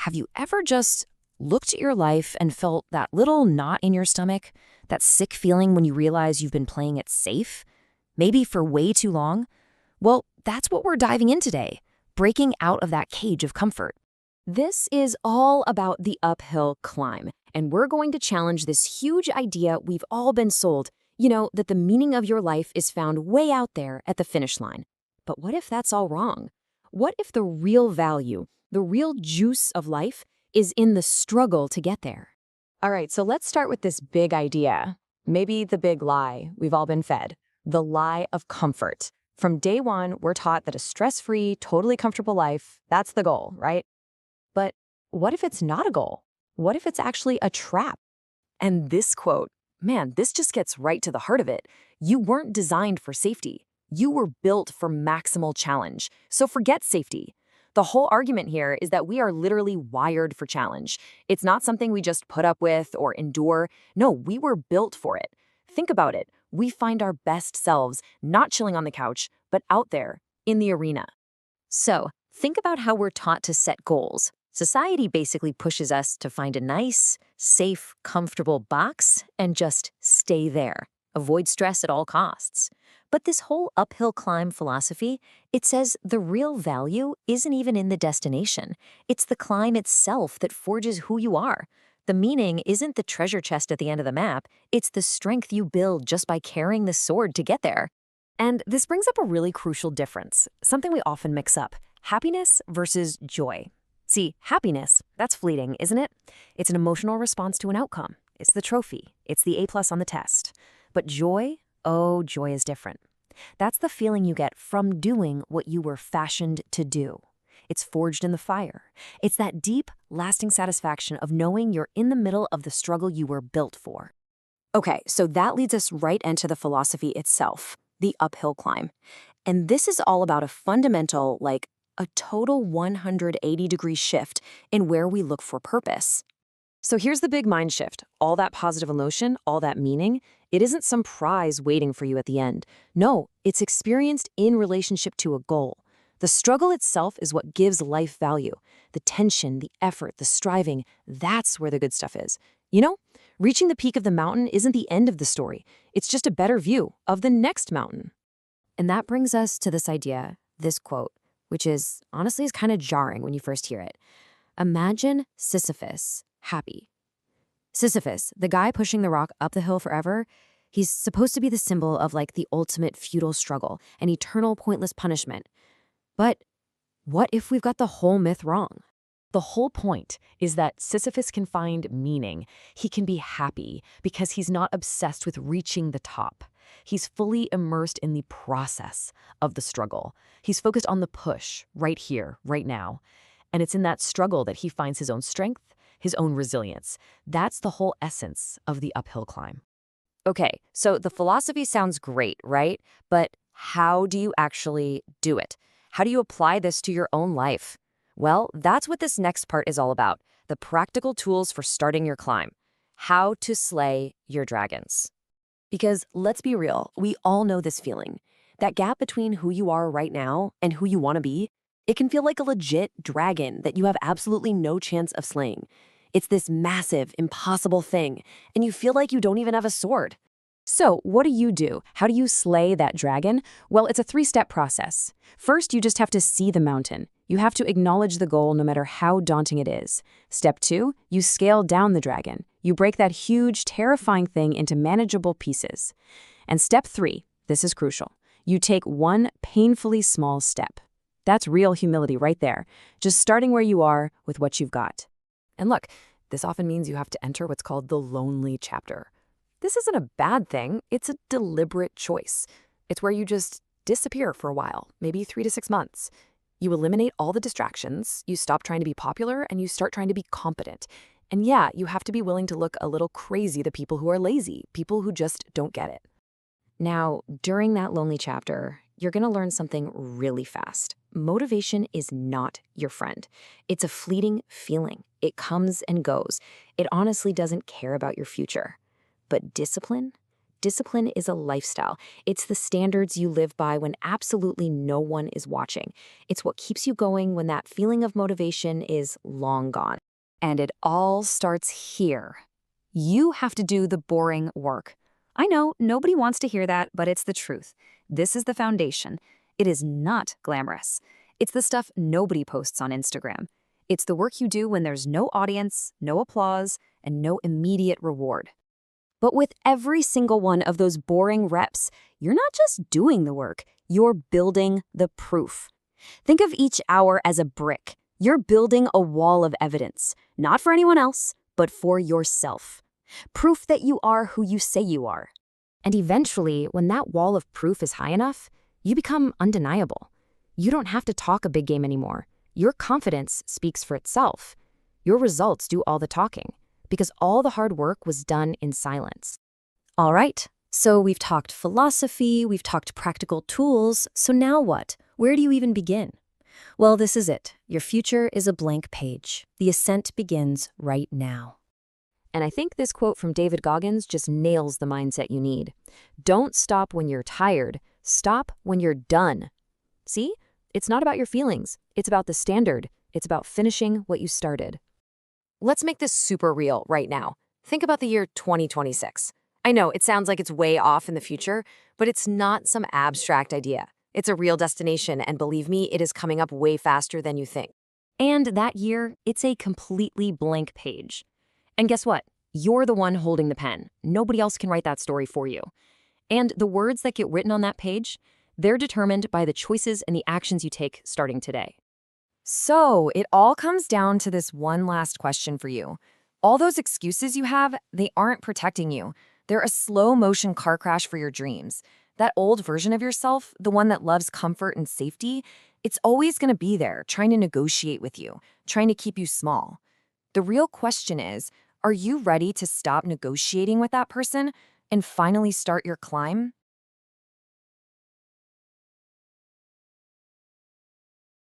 Have you ever just looked at your life and felt that little knot in your stomach? That sick feeling when you realize you've been playing it safe? Maybe for way too long? Well, that's what we're diving in today, breaking out of that cage of comfort. This is all about the uphill climb, and we're going to challenge this huge idea we've all been sold, that the meaning of your life is found way out there at the finish line. But what if that's all wrong? What if the real value, the real juice of life is in the struggle to get there? All right, so let's start with this big idea. Maybe the big lie we've all been fed, the lie of comfort. From day one, we're taught that a stress-free, totally comfortable life, that's the goal, right? But what if it's not a goal? What if it's actually a trap? And this quote, man, this just gets right to the heart of it. You weren't designed for safety. You were built for maximal challenge. So forget safety. The whole argument here is that we are literally wired for challenge. It's not something we just put up with or endure. No, we were built for it. Think about it. We find our best selves not chilling on the couch, but out there in the arena. So, think about how we're taught to set goals. Society basically pushes us to find a nice, safe, comfortable box and just stay there. Avoid stress at all costs. But this whole uphill climb philosophy, it says the real value isn't even in the destination. It's the climb itself that forges who you are. The meaning isn't the treasure chest at the end of the map, it's the strength you build just by carrying the sword to get there. And this brings up a really crucial difference, something we often mix up: happiness versus joy. See, happiness, that's fleeting, isn't it? It's an emotional response to an outcome. It's the trophy. It's the A+ on the test. But joy? Oh, joy is different. That's the feeling you get from doing what you were fashioned to do. It's forged in the fire. It's that deep, lasting satisfaction of knowing you're in the middle of the struggle you were built for. Okay, so that leads us right into the philosophy itself, the uphill climb. And this is all about a fundamental, a total 180-degree shift in where we look for purpose. So here's the big mind shift. All that positive emotion, all that meaning, it isn't some prize waiting for you at the end. No, it's experienced in relationship to a goal. The struggle itself is what gives life value. The tension, the effort, the striving, that's where the good stuff is. Reaching the peak of the mountain isn't the end of the story. It's just a better view of the next mountain. And that brings us to this idea, this quote, which is honestly kind of jarring when you first hear it. Imagine Sisyphus happy. Sisyphus, the guy pushing the rock up the hill forever, he's supposed to be the symbol of the ultimate futile struggle, an eternal pointless punishment. But what if we've got the whole myth wrong? The whole point is that Sisyphus can find meaning. He can be happy because he's not obsessed with reaching the top. He's fully immersed in the process of the struggle. He's focused on the push, right here, right now. And it's in that struggle that he finds his own strength, his own resilience. That's the whole essence of the uphill climb. Okay, so the philosophy sounds great, right? But how do you actually do it? How do you apply this to your own life? Well, that's what this next part is all about, the practical tools for starting your climb. How to slay your dragons. Because let's be real, we all know this feeling. That gap between who you are right now and who you want to be, it can feel like a legit dragon that you have absolutely no chance of slaying. It's this massive, impossible thing, and you feel like you don't even have a sword. So, what do? How do you slay that dragon? Well, it's a 3-step process. First, you just have to see the mountain. You have to acknowledge the goal no matter how daunting it is. Step 2, you scale down the dragon. You break that huge, terrifying thing into manageable pieces. And step 3, this is crucial. You take one painfully small step. That's real humility right there, just starting where you are with what you've got. And look, this often means you have to enter what's called the lonely chapter. This isn't a bad thing, it's a deliberate choice. It's where you just disappear for a while, maybe 3 to 6 months. You eliminate all the distractions, you stop trying to be popular, and you start trying to be competent. And yeah, you have to be willing to look a little crazy to people who are lazy, people who just don't get it. Now, during that lonely chapter, you're going to learn something really fast. Motivation is not your friend. It's a fleeting feeling. It comes and goes. It honestly doesn't care about your future. But discipline? discipline is a lifestyle. It's the standards you live by when absolutely no one is watching. It's what keeps you going when that feeling of motivation is long gone. And it all starts here. You have to do the boring work. I know, nobody wants to hear that, but it's the truth. This is the foundation. It is not glamorous. It's the stuff nobody posts on Instagram. It's the work you do when there's no audience, no applause, and no immediate reward. But with every single one of those boring reps, you're not just doing the work, you're building the proof. Think of each hour as a brick. You're building a wall of evidence, not for anyone else, but for yourself. Proof that you are who you say you are. And eventually, when that wall of proof is high enough, you become undeniable. You don't have to talk a big game anymore. Your confidence speaks for itself. Your results do all the talking, because all the hard work was done in silence. All right, so we've talked philosophy, we've talked practical tools, so now what? Where do you even begin? Well, this is it. Your future is a blank page. The ascent begins right now. And I think this quote from David Goggins just nails the mindset you need. Don't stop when you're tired. Stop when you're done. See? It's not about your feelings. It's about the standard. It's about finishing what you started. Let's make this super real right now. Think about the year 2026. I know it sounds like it's way off in the future, but it's not some abstract idea. It's a real destination, and believe me, it is coming up way faster than you think. And that year, it's a completely blank page. And guess what? You're the one holding the pen. Nobody else can write that story for you. And the words that get written on that page, they're determined by the choices and the actions you take starting today. So it all comes down to this one last question for you. All those excuses you have, they aren't protecting you. They're a slow-motion car crash for your dreams. That old version of yourself, the one that loves comfort and safety, it's always going to be there, trying to negotiate with you, trying to keep you small. The real question is, are you ready to stop negotiating with that person and finally start your climb?